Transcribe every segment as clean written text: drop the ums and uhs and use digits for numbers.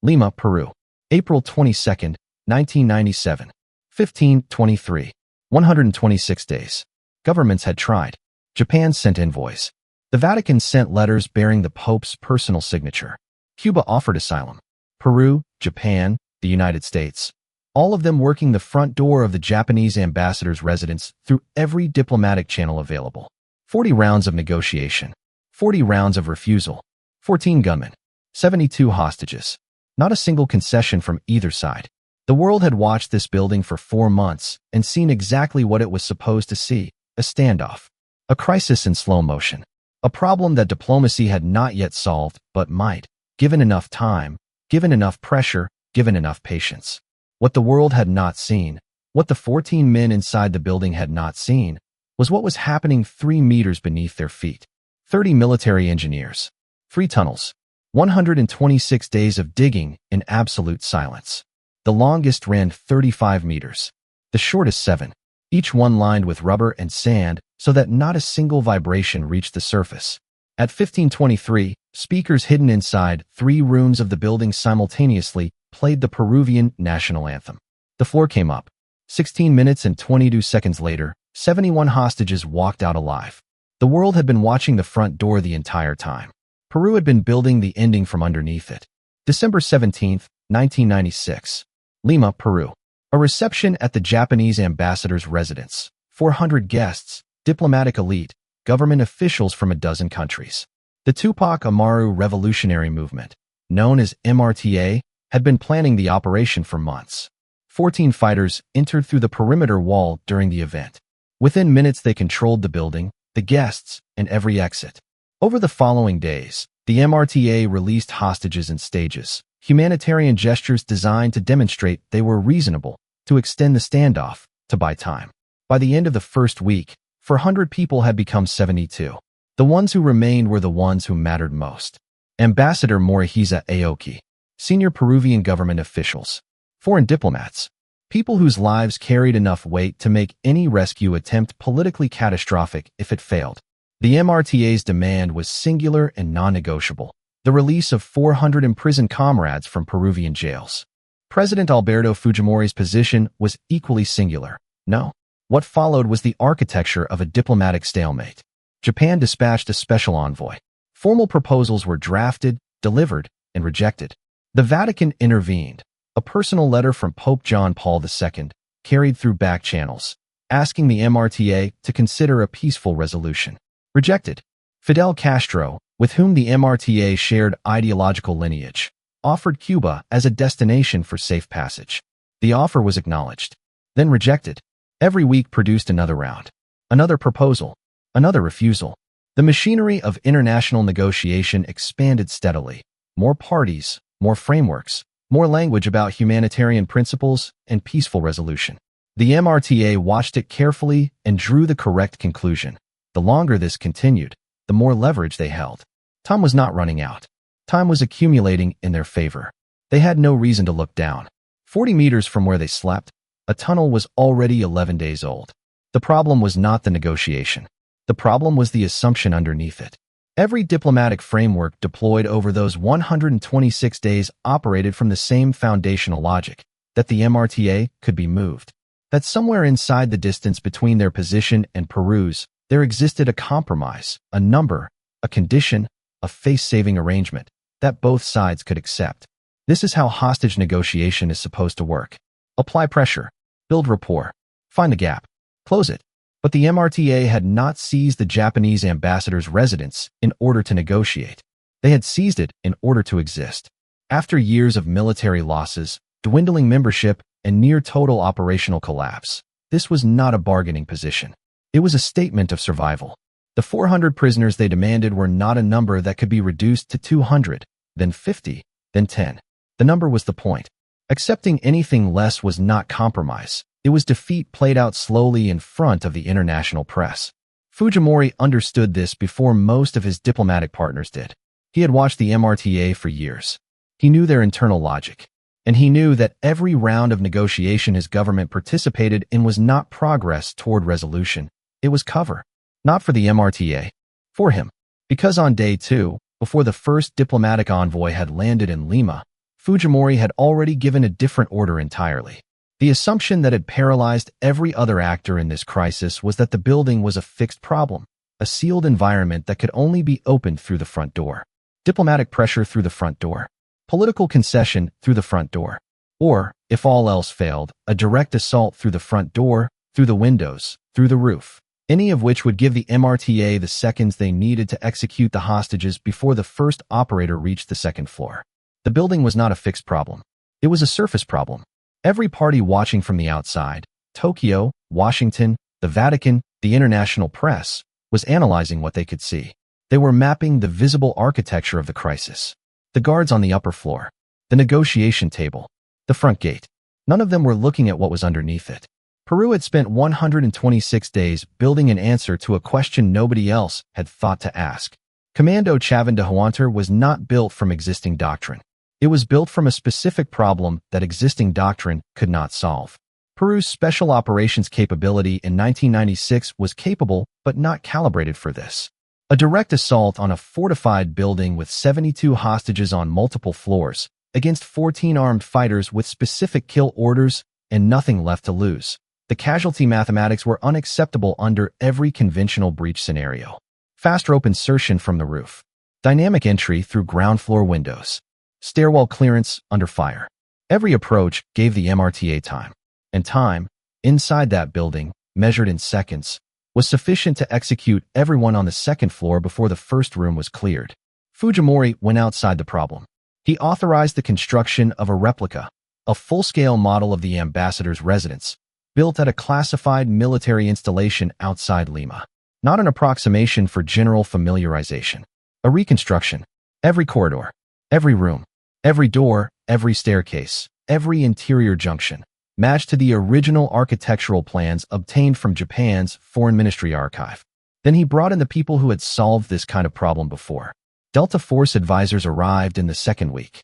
Lima, Peru. April 22, 1997. 15:23. 126 days. Governments had tried. Japan sent envoys. The Vatican sent letters bearing the Pope's personal signature. Cuba offered asylum. Peru, Japan, the United States. All of them working the front door of the Japanese ambassador's residence through every diplomatic channel available. 40 rounds of negotiation. 40 rounds of refusal. 14 gunmen. 72 hostages. Not a single concession from either side. The world had watched this building for 4 months and seen exactly what it was supposed to see: a standoff. A crisis in slow motion. A problem that diplomacy had not yet solved, but might, given enough time, given enough pressure, given enough patience. What the world had not seen, what the 14 men inside the building had not seen, was what was happening 3 meters beneath their feet. 30 military engineers. 3 tunnels. 126 days of digging in absolute silence. The longest ran 35 meters. The shortest 7. Each one lined with rubber and sand so that not a single vibration reached the surface. At 15:23, speakers hidden inside 3 rooms of the building simultaneously played the Peruvian national anthem. The floor came up. 16 minutes and 22 seconds later, 71 hostages walked out alive. The world had been watching the front door the entire time. Peru had been building the ending from underneath it. December 17, 1996. Lima, Peru. A reception at the Japanese ambassador's residence. 400 guests, diplomatic elite, government officials from a dozen countries. The Tupac Amaru Revolutionary Movement, known as MRTA, had been planning the operation for months. 14 fighters entered through the perimeter wall during the event. Within minutes they controlled the building, the guests, and every exit. Over the following days, the MRTA released hostages in stages, humanitarian gestures designed to demonstrate they were reasonable, to extend the standoff, to buy time. By the end of the first week, 400 people had become 72. The ones who remained were the ones who mattered most. Ambassador Morihisa Aoki, senior Peruvian government officials, foreign diplomats, people whose lives carried enough weight to make any rescue attempt politically catastrophic if it failed. The MRTA's demand was singular and non-negotiable: the release of 400 imprisoned comrades from Peruvian jails. President Alberto Fujimori's position was equally singular: no. What followed was the architecture of a diplomatic stalemate. Japan dispatched a special envoy. Formal proposals were drafted, delivered, and rejected. The Vatican intervened. A personal letter from Pope John Paul II, carried through back channels, asking the MRTA to consider a peaceful resolution. Rejected. Fidel Castro, with whom the MRTA shared ideological lineage, offered Cuba as a destination for safe passage. The offer was acknowledged, then rejected. Every week produced another round, another proposal, another refusal. The machinery of international negotiation expanded steadily. More parties, more frameworks, more language about humanitarian principles and peaceful resolution. The MRTA watched it carefully and drew the correct conclusion. The longer this continued, the more leverage they held. Time was not running out. Time was accumulating in their favor. They had no reason to look down. 40 meters from where they slept, a tunnel was already 11 days old. The problem was not the negotiation. The problem was the assumption underneath it. Every diplomatic framework deployed over those 126 days operated from the same foundational logic: that the MRTA could be moved. That somewhere inside the distance between their position and Peru's, there existed a compromise, a number, a condition, a face-saving arrangement that both sides could accept. This is how hostage negotiation is supposed to work. Apply pressure, build rapport, find the gap, close it. But the MRTA had not seized the Japanese ambassador's residence in order to negotiate. They had seized it in order to exist. After years of military losses, dwindling membership, and near total operational collapse, this was not a bargaining position. It was a statement of survival. The 400 prisoners they demanded were not a number that could be reduced to 200, then 50, then 10. The number was the point. Accepting anything less was not compromise. It was defeat played out slowly in front of the international press. Fujimori understood this before most of his diplomatic partners did. He had watched the MRTA for years. He knew their internal logic. And he knew that every round of negotiation his government participated in was not progress toward resolution. It was cover. Not for the MRTA. For him. Because on day 2, before the first diplomatic envoy had landed in Lima, Fujimori had already given a different order entirely. The assumption that had paralyzed every other actor in this crisis was that the building was a fixed problem, a sealed environment that could only be opened through the front door. Diplomatic pressure through the front door. Political concession through the front door. Or, if all else failed, a direct assault through the front door, through the windows, through the roof. Any of which would give the MRTA the seconds they needed to execute the hostages before the first operator reached the second floor. The building was not a fixed problem. It was a surface problem. Every party watching from the outside, Tokyo, Washington, the Vatican, the international press, was analyzing what they could see. They were mapping the visible architecture of the crisis. The guards on the upper floor, the negotiation table, the front gate. None of them were looking at what was underneath it. Peru had spent 126 days building an answer to a question nobody else had thought to ask. Commando Chavin de Huantar was not built from existing doctrine. It was built from a specific problem that existing doctrine could not solve. Peru's special operations capability in 1996 was capable but not calibrated for this. A direct assault on a fortified building with 72 hostages on multiple floors, against 14 armed fighters with specific kill orders and nothing left to lose. The casualty mathematics were unacceptable under every conventional breach scenario. Fast rope insertion from the roof. Dynamic entry through ground floor windows. Stairwell clearance under fire. Every approach gave the MRTA time. And time, inside that building, measured in seconds, was sufficient to execute everyone on the second floor before the first room was cleared. Fujimori went outside the problem. He authorized the construction of a replica, a full-scale model of the ambassador's residence, built at a classified military installation outside Lima. Not an approximation for general familiarization. A reconstruction. Every corridor, every room, every door, every staircase, every interior junction, matched to the original architectural plans obtained from Japan's Foreign Ministry archive. Then he brought in the people who had solved this kind of problem before. Delta Force advisors arrived in the second week.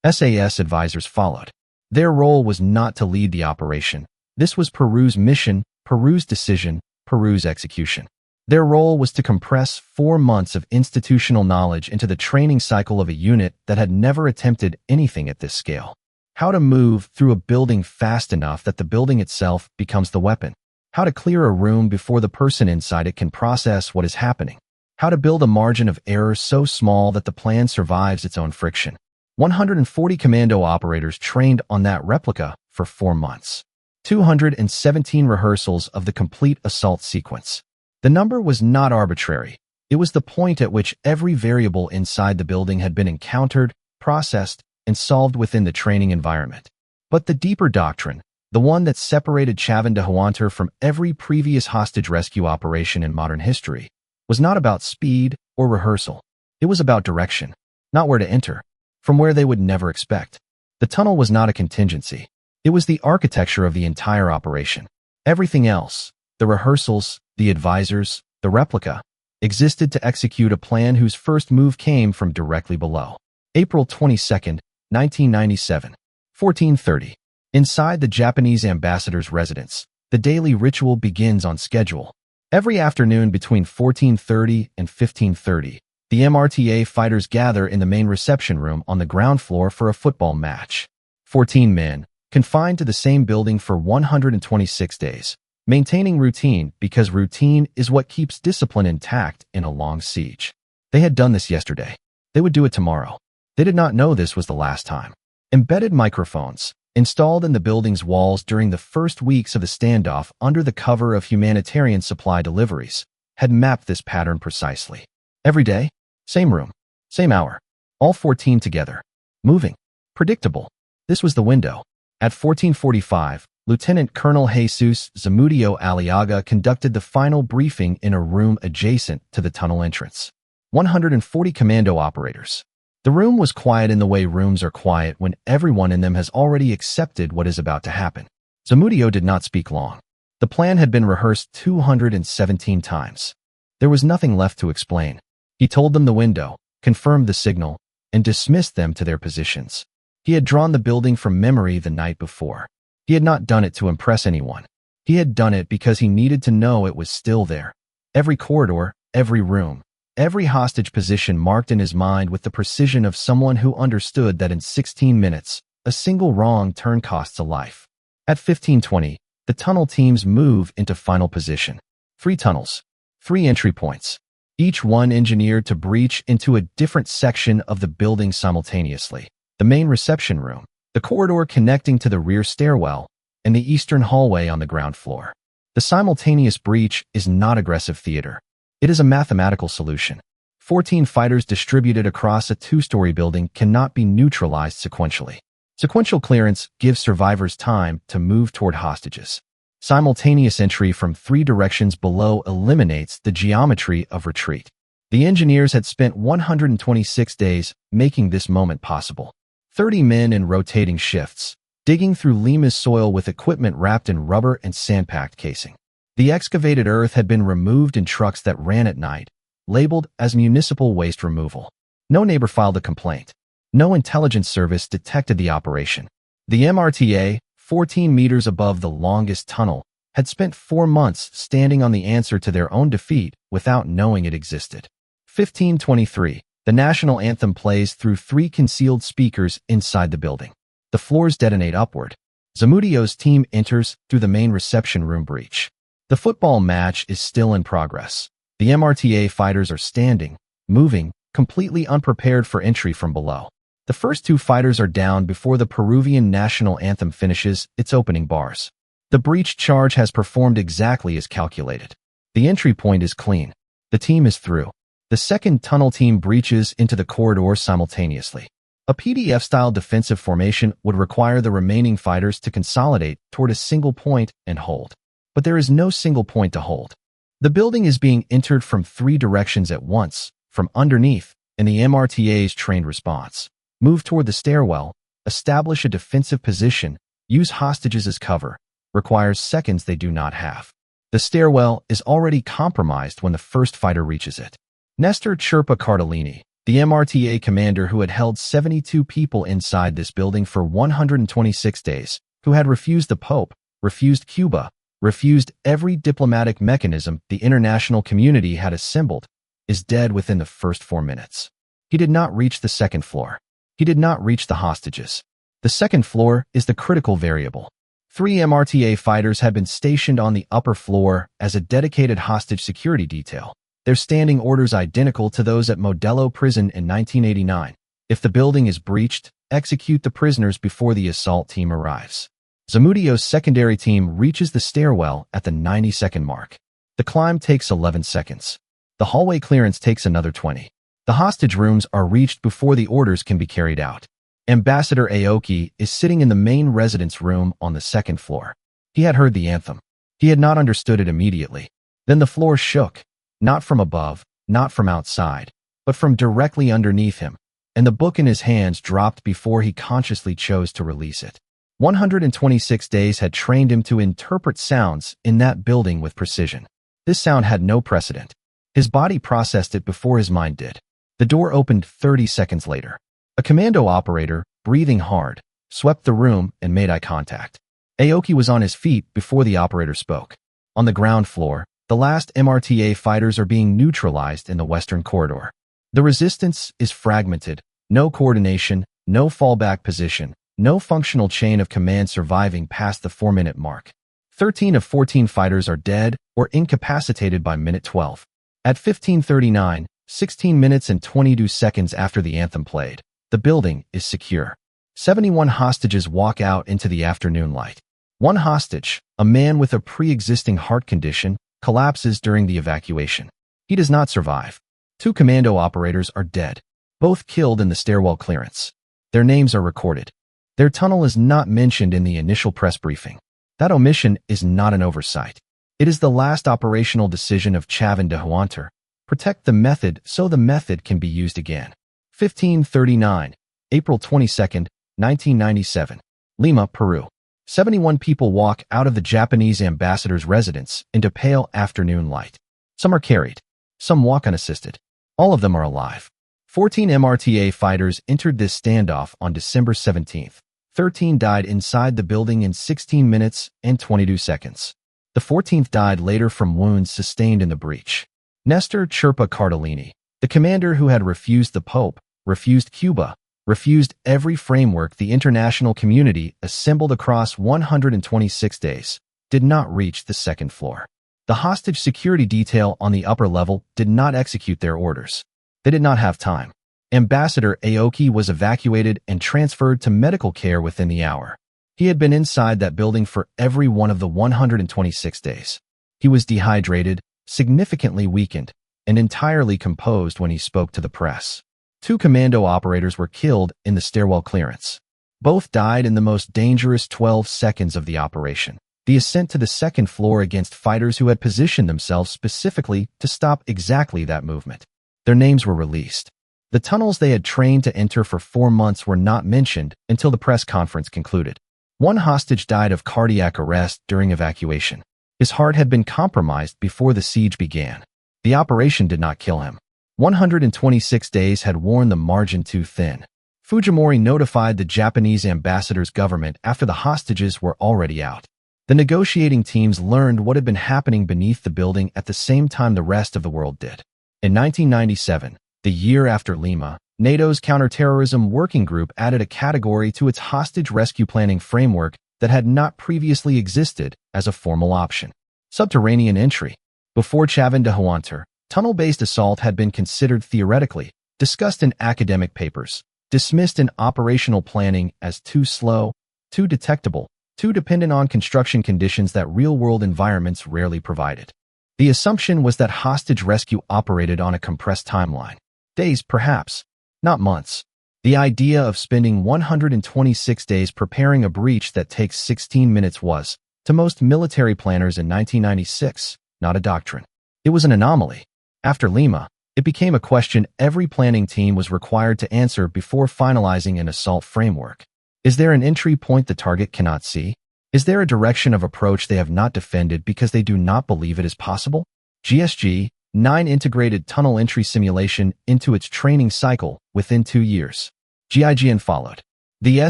SAS advisors followed. Their role was not to lead the operation. This was Peru's mission, Peru's decision, Peru's execution. Their role was to compress 4 months of institutional knowledge into the training cycle of a unit that had never attempted anything at this scale. How to move through a building fast enough that the building itself becomes the weapon. How to clear a room before the person inside it can process what is happening. How to build a margin of error so small that the plan survives its own friction. 140 commando operators trained on that replica for 4 months. 217 rehearsals of the complete assault sequence. The number was not arbitrary. It was the point at which every variable inside the building had been encountered, processed, and solved within the training environment. But the deeper doctrine, the one that separated Chavin de Huantar from every previous hostage rescue operation in modern history, was not about speed or rehearsal. It was about direction, not where to enter, from where they would never expect. The tunnel was not a contingency. It was the architecture of the entire operation. Everything else, the rehearsals, the advisors, the replica, existed to execute a plan whose first move came from directly below. April 22, 1997, 14:30. Inside the Japanese ambassador's residence, the daily ritual begins on schedule. Every afternoon between 14:30 and 15:30, the MRTA fighters gather in the main reception room on the ground floor for a football match. 14 men, confined to the same building for 126 days, maintaining routine because routine is what keeps discipline intact in a long siege. They had done this yesterday. They would do it tomorrow. They did not know this was the last time. Embedded microphones, installed in the building's walls during the first weeks of the standoff under the cover of humanitarian supply deliveries, had mapped this pattern precisely. Every day, same room, same hour, all 14 together, moving, predictable. This was the window. At 14:45, Lieutenant Colonel Jesus Zamudio Aliaga conducted the final briefing in a room adjacent to the tunnel entrance. 140 commando operators. The room was quiet in the way rooms are quiet when everyone in them has already accepted what is about to happen. Zamudio did not speak long. The plan had been rehearsed 217 times. There was nothing left to explain. He told them the window, confirmed the signal, and dismissed them to their positions. He had drawn the building from memory the night before. He had not done it to impress anyone. He had done it because he needed to know it was still there. Every corridor, every room, every hostage position marked in his mind with the precision of someone who understood that in 16 minutes, a single wrong turn costs a life. At 15:20, the tunnel teams move into final position. 3 tunnels, 3 entry points, each one engineered to breach into a different section of the building simultaneously. The main reception room, the corridor connecting to the rear stairwell, and the eastern hallway on the ground floor. The simultaneous breach is not aggressive theater. It is a mathematical solution. 14 fighters distributed across a 2-story building cannot be neutralized sequentially. Sequential clearance gives survivors time to move toward hostages. Simultaneous entry from 3 directions below eliminates the geometry of retreat. The engineers had spent 126 days making this moment possible. 30 men in rotating shifts, digging through Lima's soil with equipment wrapped in rubber and sand-packed casing. The excavated earth had been removed in trucks that ran at night, labeled as municipal waste removal. No neighbor filed a complaint. No intelligence service detected the operation. The MRTA, 14 meters above the longest tunnel, had spent 4 months standing on the answer to their own defeat without knowing it existed. 15:23. The national anthem plays through 3 concealed speakers inside the building. The floors detonate upward. Zamudio's team enters through the main reception room breach. The football match is still in progress. The MRTA fighters are standing, moving, completely unprepared for entry from below. The first 2 fighters are down before the Peruvian national anthem finishes its opening bars. The breach charge has performed exactly as calculated. The entry point is clean. The team is through. The second tunnel team breaches into the corridor simultaneously. A PDF-style defensive formation would require the remaining fighters to consolidate toward a single point and hold. But there is no single point to hold. The building is being entered from 3 directions at once, from underneath, and the MRTA's trained response. Move toward the stairwell, establish a defensive position, use hostages as cover, requires seconds they do not have. The stairwell is already compromised when the first fighter reaches it. Nestor Chirpa Cardellini, the MRTA commander who had held 72 people inside this building for 126 days, who had refused the Pope, refused Cuba, refused every diplomatic mechanism the international community had assembled, is dead within the first 4 minutes. He did not reach the second floor. He did not reach the hostages. The second floor is the critical variable. 3 MRTA fighters had been stationed on the upper floor as a dedicated hostage security detail. Their standing orders identical to those at Modelo Prison in 1989. If the building is breached, execute the prisoners before the assault team arrives. Zamudio's secondary team reaches the stairwell at the 90-second mark. The climb takes 11 seconds. The hallway clearance takes another 20. The hostage rooms are reached before the orders can be carried out. Ambassador Aoki is sitting in the main residence room on the 2nd floor. He had heard the anthem. He had not understood it immediately. Then the floor shook, not from above, not from outside, but from directly underneath him, and the book in his hands dropped before he consciously chose to release it. 126 days had trained him to interpret sounds in that building with precision. This sound had no precedent. His body processed it before his mind did. The door opened 30 seconds later. A commando operator, breathing hard, swept the room and made eye contact. Aoki was on his feet before the operator spoke. On the ground floor, the last MRTA fighters are being neutralized in the western corridor. The resistance is fragmented, no coordination, no fallback position, no functional chain of command surviving past the 4-minute mark. 13 of 14 fighters are dead or incapacitated by minute 12. At 15:39, 16 minutes and 22 seconds after the anthem played, the building is secure. 71 hostages walk out into the afternoon light. One hostage, a man with a pre-existing heart condition, collapses during the evacuation. He does not survive. 2 commando operators are dead, both killed in the stairwell clearance. Their names are recorded. Their tunnel is not mentioned in the initial press briefing. That omission is not an oversight. It is the last operational decision of Chavin de Huantar. Protect the method so the method can be used again. 15:39, April 22, 1997. Lima, Peru. 71 people walk out of the Japanese ambassador's residence into pale afternoon light. Some are carried. Some walk unassisted. All of them are alive. 14 MRTA fighters entered this standoff on December 17th. 13 died inside the building in 16 minutes and 22 seconds. The 14th died later from wounds sustained in the breach. Nestor Chirpa Cardellini, The commander who had refused the Pope, refused Cuba, refused every framework the international community assembled across 126 days, did not reach the second floor. The hostage security detail on the upper level did not execute their orders. They did not have time. Ambassador Aoki was evacuated and transferred to medical care within the hour. He had been inside that building for every one of the 126 days. He was dehydrated, significantly weakened, and entirely composed when he spoke to the press. 2 commando operators were killed in the stairwell clearance. Both died in the most dangerous 12 seconds of the operation. The ascent to the second floor against fighters who had positioned themselves specifically to stop exactly that movement. Their names were released. The tunnels they had trained to enter for 4 months were not mentioned until the press conference concluded. One hostage died of cardiac arrest during evacuation. His heart had been compromised before the siege began. The operation did not kill him. 126 days had worn the margin too thin. Fujimori notified the Japanese ambassador's government after the hostages were already out. The negotiating teams learned what had been happening beneath the building at the same time the rest of the world did. In 1997, the year after Lima, NATO's counterterrorism working group added a category to its hostage rescue planning framework that had not previously existed as a formal option: subterranean entry. Before Chavin de Huantar, tunnel-based assault had been considered theoretically, discussed in academic papers, dismissed in operational planning as too slow, too detectable, too dependent on construction conditions that real-world environments rarely provided. The assumption was that hostage rescue operated on a compressed timeline. Days, perhaps, not months. The idea of spending 126 days preparing a breach that takes 16 minutes was, to most military planners in 1996, not a doctrine. It was an anomaly. After Lima, it became a question every planning team was required to answer before finalizing an assault framework. Is there an entry point the target cannot see? Is there a direction of approach they have not defended because they do not believe it is possible? GSG 9 integrated tunnel entry simulation into its training cycle within 2 years. GIGN followed. The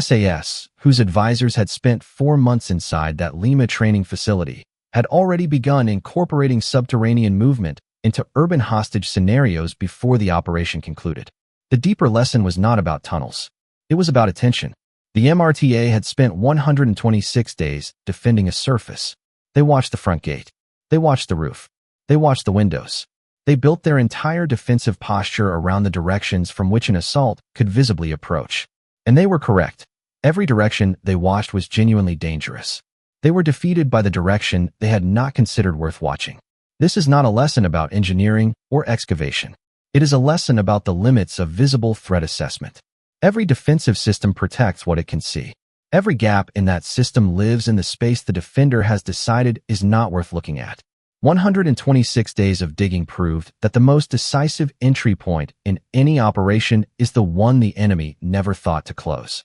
SAS, whose advisors had spent 4 months inside that Lima training facility, had already begun incorporating subterranean movement into urban hostage scenarios before the operation concluded. The deeper lesson was not about tunnels. It was about attention. The MRTA had spent 126 days defending a surface. They watched the front gate. They watched the roof. They watched the windows. They built their entire defensive posture around the directions from which an assault could visibly approach. And they were correct. Every direction they watched was genuinely dangerous. They were defeated by the direction they had not considered worth watching. This is not a lesson about engineering or excavation. It is a lesson about the limits of visible threat assessment. Every defensive system protects what it can see. Every gap in that system lives in the space the defender has decided is not worth looking at. 126 days of digging proved that the most decisive entry point in any operation is the one the enemy never thought to close.